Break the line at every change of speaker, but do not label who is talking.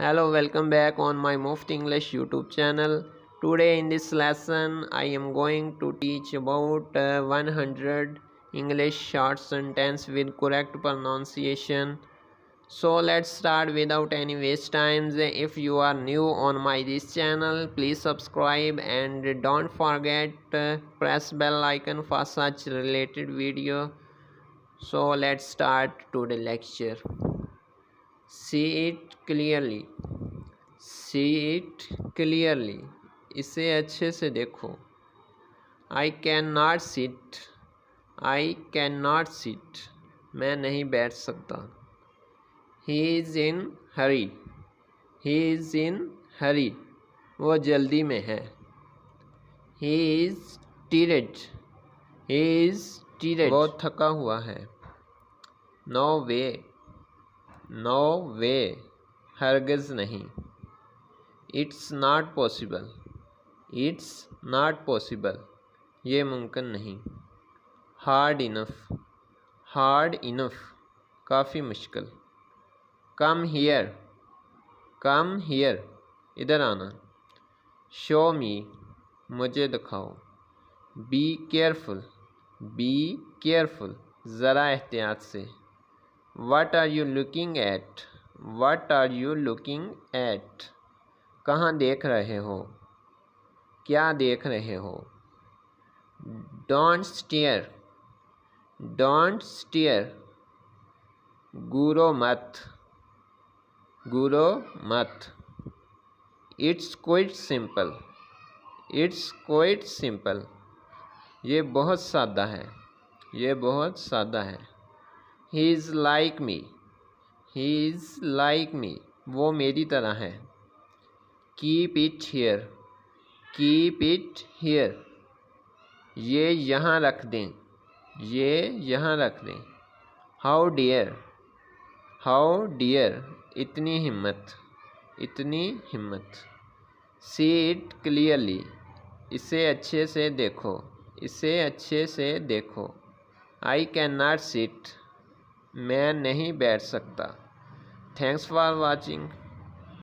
Hello, welcome back on my Muft English YouTube channel. Today in this lesson I am going to teach about 100 English short sentence with correct pronunciation. So let's start without any waste times. If you are new on this channel, please subscribe and don't forget press bell icon for such related video. So let's start today's lecture. See it clearly. See it clearly. इसे अच्छे से देखो. I cannot sit. I cannot sit. मैं नहीं बैठ सकता. He is in hurry. He is in hurry. वो जल्दी में है. He is tired. He is tired. वो थका हुआ है. No way. No way. हरगिज़ नहीं. It's not possible. It's not possible. ये मुमकिन नहीं. Hard enough. Hard enough. काफ़ी मुश्किल. Come here. Come here. इधर आना. Show me. मुझे दिखाओ. Be careful. Be careful. ज़रा एहतियात से. What are you looking at? What are you looking at? कहाँ देख रहे हो? क्या देख रहे हो? Don't stare. Don't stare. घूरो मत. घूरो मत. It's quite simple. It's quite simple. ये बहुत सादा है. ये बहुत सादा है. He is like me. He is like me. वो मेरी तरह है. Keep it here. Keep it here. ये यहाँ रख दें. ये यहाँ रख दें. How dare. How dare. इतनी हिम्मत. इतनी हिम्मत. See it clearly. इसे अच्छे से देखो. इसे अच्छे से देखो. I cannot sit. मैं नहीं बैठ सकता. Thanks for watching.